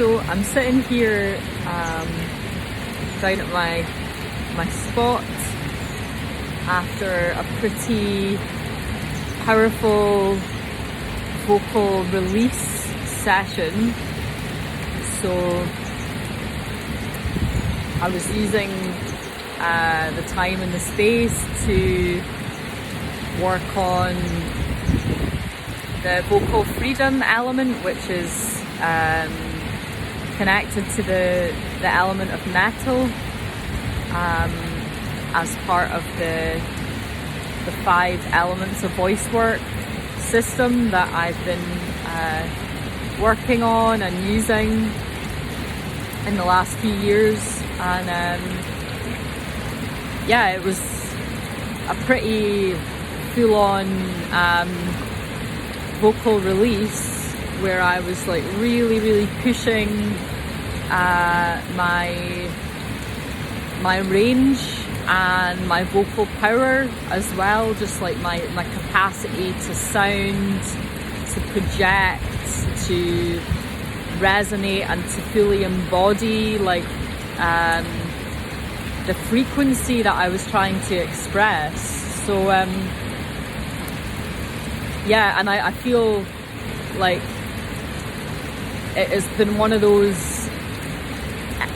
So I'm sitting here down at my spot after a pretty powerful vocal release session. So I was using the time and the space to work on the vocal freedom element, which is connected to the element of metal, as part of the 5 elements of Voicework system that I've been working on and using in the last few years. And yeah, it was a pretty full-on vocal release where I was like really pushing my range and my vocal power as well, just like my capacity to sound, to project, to resonate, and to fully embody like the frequency that I was trying to express. So yeah, and I feel like it has been one of those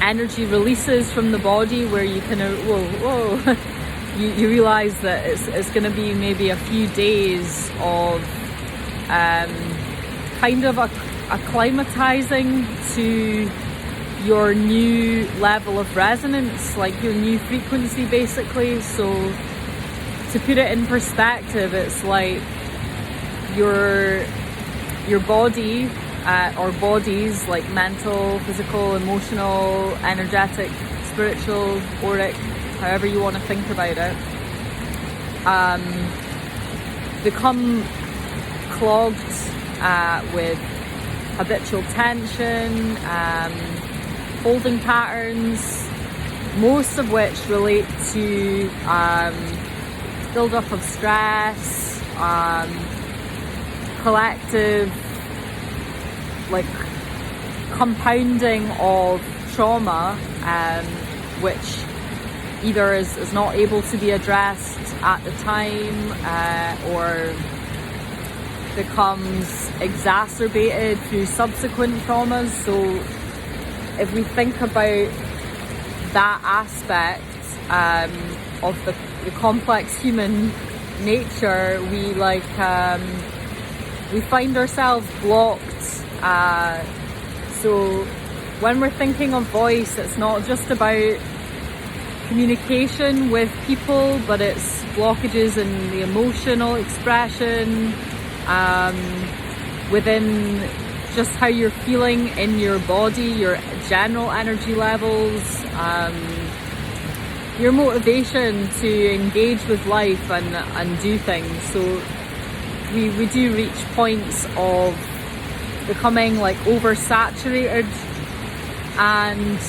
energy releases from the body where you kind of whoa you realize that it's going to be maybe a few days of kind of acclimatizing to your new level of resonance, like your new frequency basically. So to put it in perspective, it's like your body or bodies, like mental, physical, emotional, energetic, spiritual, auric, however you want to think about it, become clogged with habitual tension, holding patterns, most of which relate to build-up of stress, collective like compounding of trauma, which either is not able to be addressed at the time or becomes exacerbated through subsequent traumas. So if we think about that aspect of the complex human nature, we find ourselves blocked. So when we're thinking of voice, it's not just about communication with people, but it's blockages in the emotional expression, within just how you're feeling in your body, your general energy levels, your motivation to engage with life and do things. So we do reach points of becoming like oversaturated, and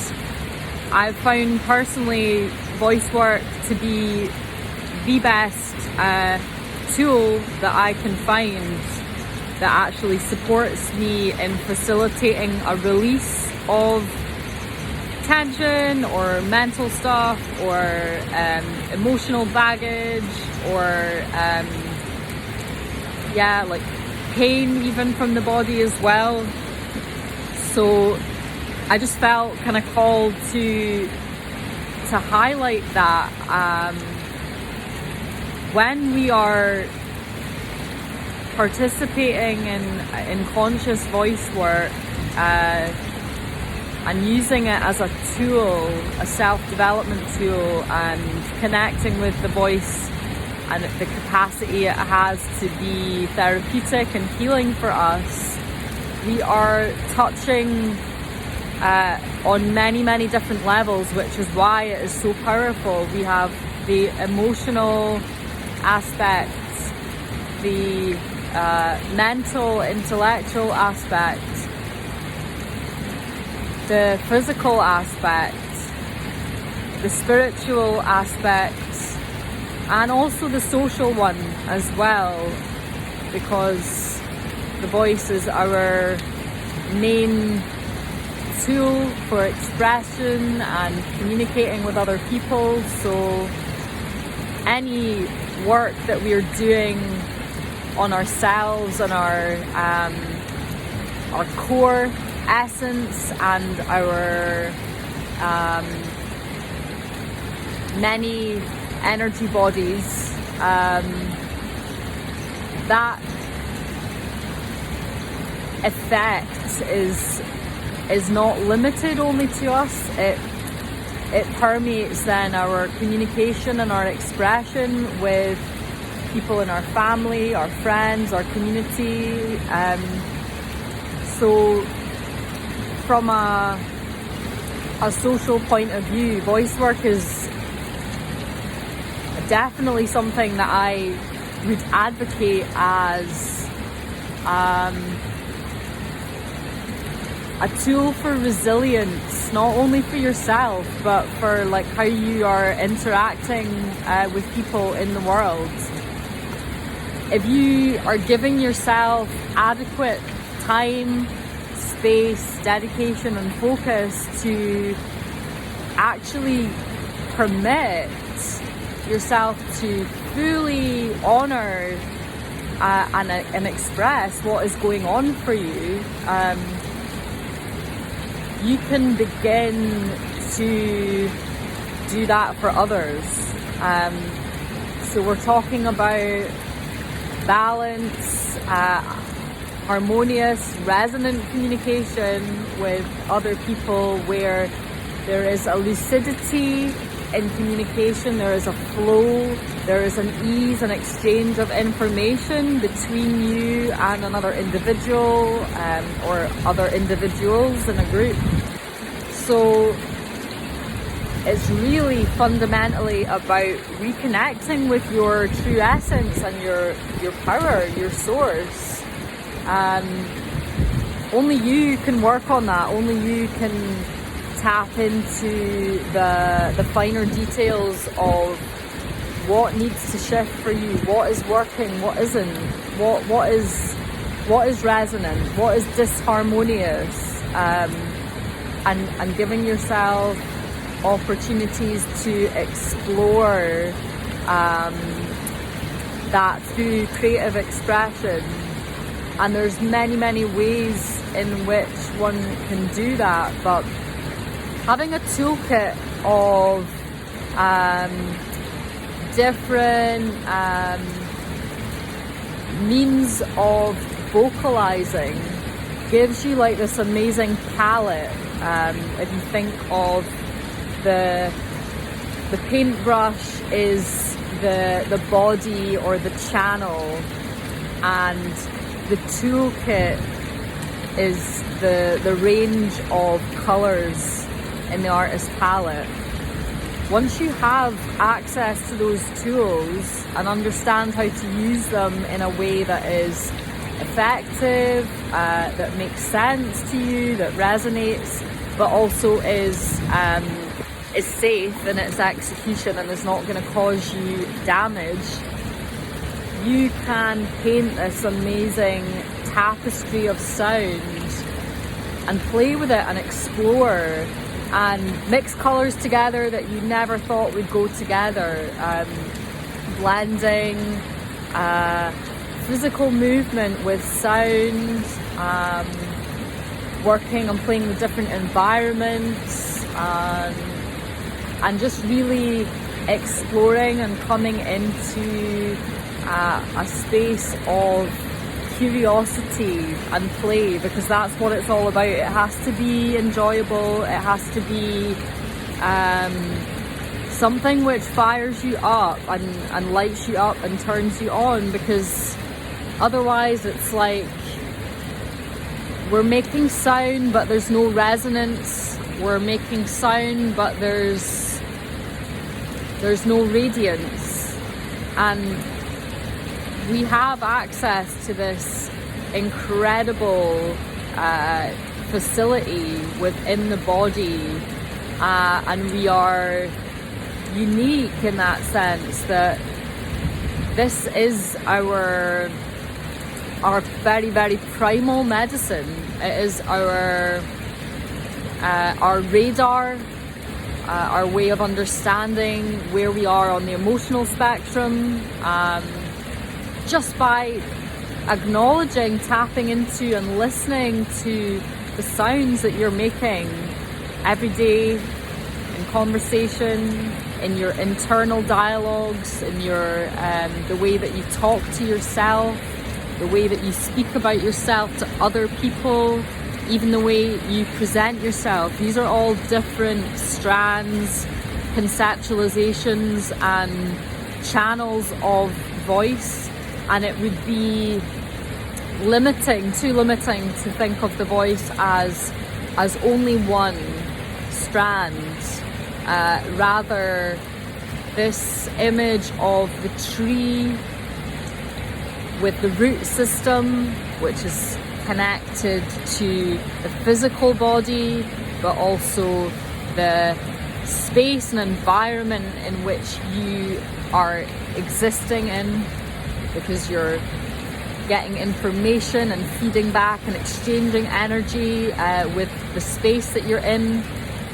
I've found personally Voicework to be the best tool that I can find that actually supports me in facilitating a release of tension or mental stuff or emotional baggage or yeah, like pain even from the body as well. So I just felt kind of called to highlight that when we are participating in conscious voice work and using it as a tool, a self-development tool, and connecting with the voice and the capacity it has to be therapeutic and healing for us, we are touching on many different levels, which is why it is so powerful. We have the emotional aspects, the mental, intellectual aspect, the physical aspect, the spiritual aspect, and also the social one as well, because the voice is our main tool for expression and communicating with other people. So any work that we are doing on ourselves and our core essence and our many energy bodies, that effect is not limited only to us. It permeates then our communication and our expression with people in our family, our friends, our community. So from a social point of view, voice work is definitely something that I would advocate as a tool for resilience, not only for yourself, but for like how you are interacting with people in the world. If you are giving yourself adequate time, space, dedication and focus to actually permit yourself to fully honor and express what is going on for you, you can begin to do that for others. So we're talking about balance, harmonious, resonant communication with other people where there is a lucidity in communication, there is a flow, there is an ease and exchange of information between you and another individual or other individuals in a group. So it's really fundamentally about reconnecting with your true essence and your power, your source. Only you can work on that. Only you can tap into the finer details of what needs to shift for you, what is working, what isn't, what is resonant, what is disharmonious, and giving yourself opportunities to explore that through creative expression. And there's many ways in which one can do that, but having a toolkit of different means of vocalizing gives you like this amazing palette. If you think of the paintbrush is the body or the channel, and the toolkit is the range of colours in the artist's palette. Once you have access to those tools and understand how to use them in a way that is effective, that makes sense to you, that resonates, but also is safe in its execution and is not going to cause you damage, you can paint this amazing tapestry of sound and play with it and explore and mix colours together that you never thought would go together, blending physical movement with sound, working and playing with different environments, and just really exploring and coming into a space of curiosity and play, because that's what it's all about. It has to be enjoyable, it has to be something which fires you up and lights you up and turns you on, because otherwise it's like we're making sound but there's no resonance, we're making sound but there's no radiance. And we have access to this incredible facility within the body, and we are unique in that sense that this is our very primal medicine. It is our our radar, our way of understanding where we are on the emotional spectrum, just by acknowledging, tapping into and listening to the sounds that you're making every day in conversation, in your internal dialogues, in your the way that you talk to yourself, the way that you speak about yourself to other people, even the way you present yourself. These are all different strands, conceptualizations and channels of voice, and it would be too limiting to think of the voice as only one strand. Rather, this image of the tree with the root system, which is connected to the physical body, but also the space and environment in which you are existing in, because you're getting information and feeding back and exchanging energy with the space that you're in,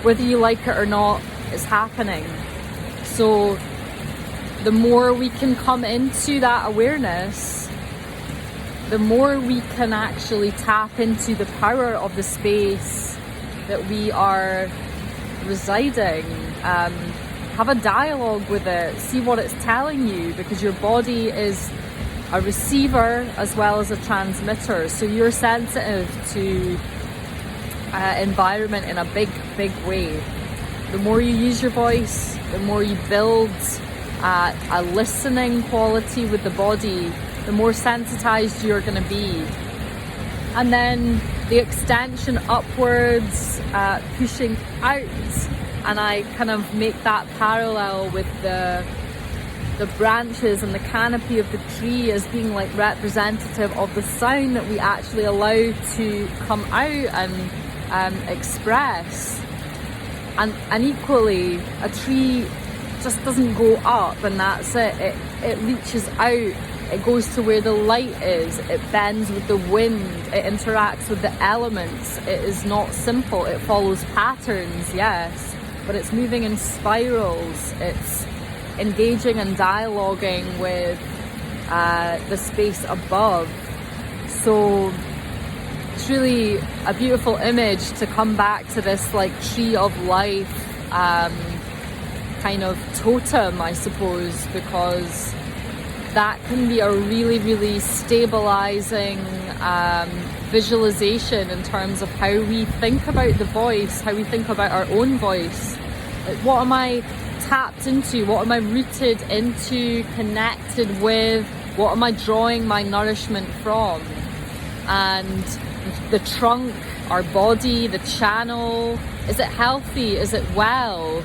whether you like it or not, is happening. So the more we can come into that awareness, the more we can actually tap into the power of the space that we are residing. Have a dialogue with it, see what it's telling you, because your body is a receiver as well as a transmitter. So you're sensitive to environment in a big way. The more you use your voice, the more you build a listening quality with the body, the more sensitized you're going to be. And then the extension upwards, pushing out, and I kind of make that parallel with the branches and the canopy of the tree as being like representative of the sound that we actually allow to come out and express. And equally, a tree just doesn't go up and that's it. It reaches out. It goes to where the light is. It bends with the wind. It interacts with the elements. It is not simple. It follows patterns, yes, but it's moving in spirals. It's engaging and dialoguing with the space above. So it's really a beautiful image to come back to this like tree of life kind of totem, I suppose, because that can be a really stabilizing visualization in terms of how we think about the voice, how we think about our own voice. Like, what am I tapped into? What am I rooted into, connected with? What am I drawing my nourishment from? And the trunk, our body, the channel, is it healthy? Is it well?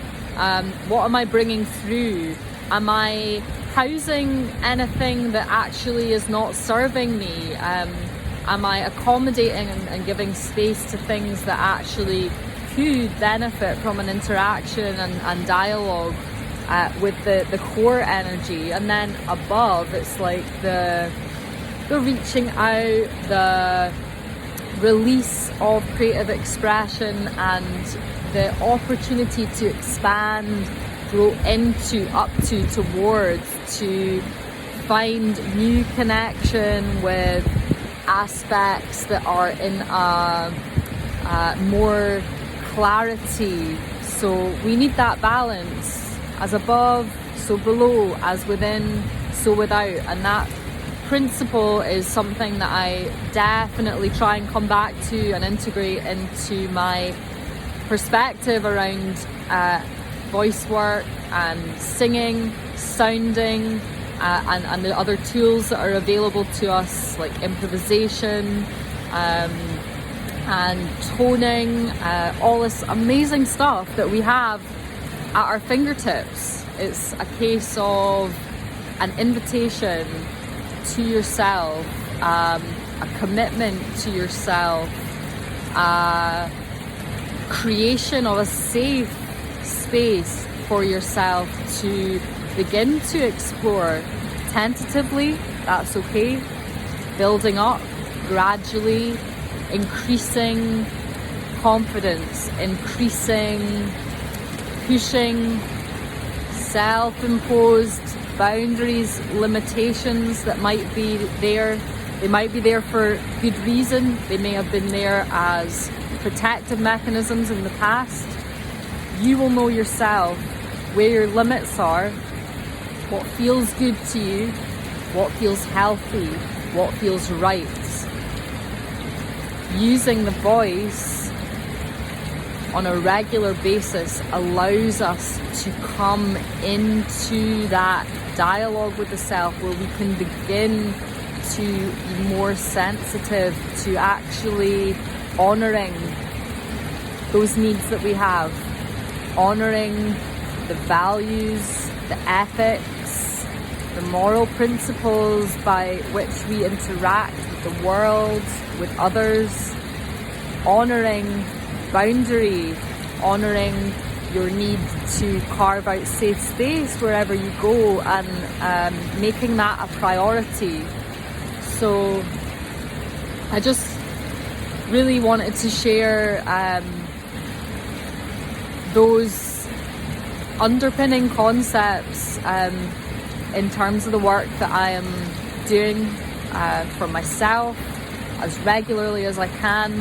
What am I bringing through? Am I housing anything that actually is not serving me? Am I accommodating and giving space to things that actually could benefit from an interaction and dialogue with the core energy? And then above, it's like the reaching out, the release of creative expression and the opportunity to expand, grow into, up to, towards, to find new connection with aspects that are in more clarity. So we need that balance, as above, so below, as within, so without. And that principle is something that I definitely try and come back to and integrate into my perspective around voice work and singing, sounding, and the other tools that are available to us, like improvisation and toning, all this amazing stuff that we have at our fingertips. It's a case of an invitation to yourself, a commitment to yourself, creation of a safe space for yourself to begin to explore tentatively. That's okay. Building up, gradually increasing confidence, increasing, pushing self-imposed boundaries, limitations that might be there. They might be there for good reason. They may have been there as protective mechanisms in the past. You will know yourself where your limits are, what feels good to you, what feels healthy, what feels right. Using the voice on a regular basis allows us to come into that dialogue with the self where we can begin to be more sensitive to actually honouring those needs that we have, honouring the values, the ethics, the moral principles by which we interact with the world, with others, honouring boundary, honouring your need to carve out safe space wherever you go, and making that a priority. So I just really wanted to share those underpinning concepts in terms of the work that I am doing for myself as regularly as I can.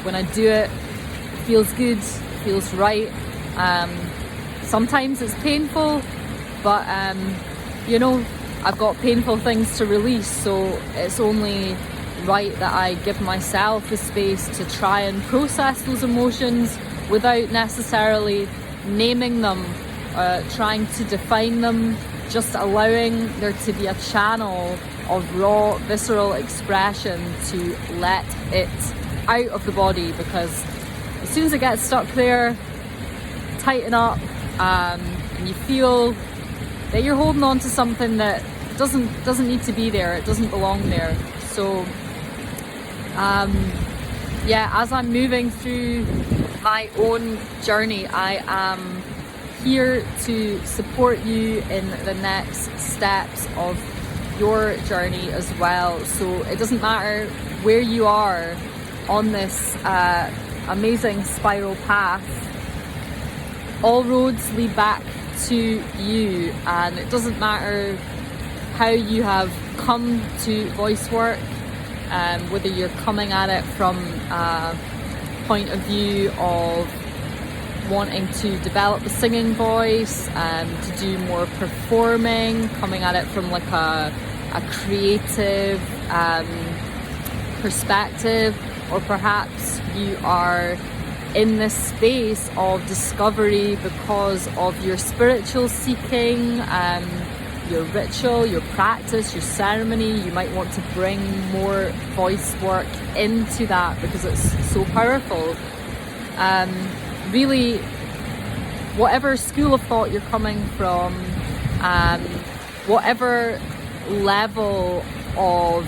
When I do it, it feels good, it feels right. Sometimes it's painful, but I've got painful things to release, so it's only right that I give myself the space to try and process those emotions without necessarily naming them, trying to define them, just allowing there to be a channel of raw, visceral expression to let it out of the body, because as soon as it gets stuck there, tighten up, and you feel that you're holding on to something that doesn't need to be there, it doesn't belong there. So as I'm moving through my own journey, I am here to support you in the next steps of your journey as well. So it doesn't matter where you are on this amazing spiral path, all roads lead back to you, and it doesn't matter how you have come to Voicework, whether you're coming at it from a point of view of wanting to develop a singing voice, to do more performing, coming at it from like a creative perspective, or perhaps you are in this space of discovery because of your spiritual seeking, your ritual, your practice, your ceremony. You might want to bring more voice work into that because it's so powerful. Really, whatever school of thought you're coming from, whatever level of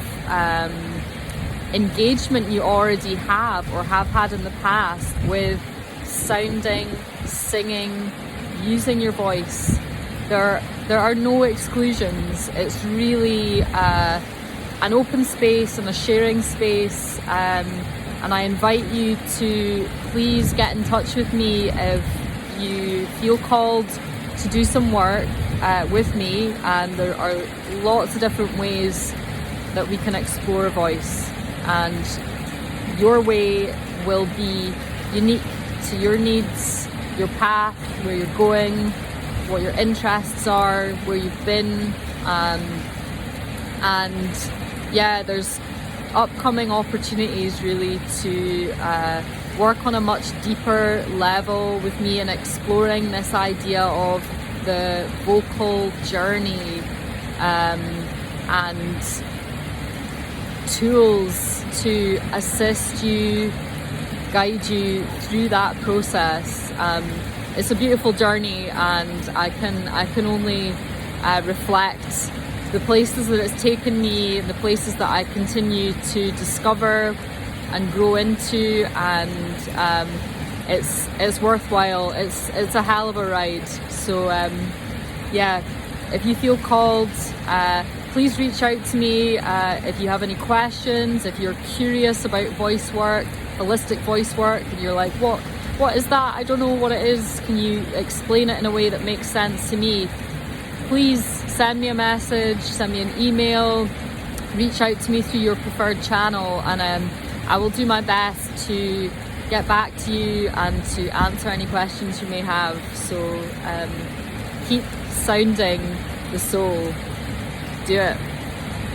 engagement you already have or have had in the past with sounding, singing, using your voice, there are no exclusions. It's really an open space and a sharing space, and I invite you to please get in touch with me if you feel called to do some work with me, and there are lots of different ways that we can explore voice, and your way will be unique to your needs, your path, where you're going, what your interests are, where you've been, and yeah, there's upcoming opportunities really to work on a much deeper level with me and exploring this idea of the vocal journey, and tools to assist you, guide you through that process. It's a beautiful journey, and I can only reflect the places that it's taken me, the places that I continue to discover and grow into, and it's worthwhile. It's a hell of a ride. So yeah, if you feel called, please reach out to me if you have any questions, if you're curious about voice work, holistic voice work, and you're like, what is that? I don't know what it is. Can you explain it in a way that makes sense to me? Please send me a message, send me an email, reach out to me through your preferred channel, and I will do my best to get back to you and to answer any questions you may have. So keep sounding the soul. Do it.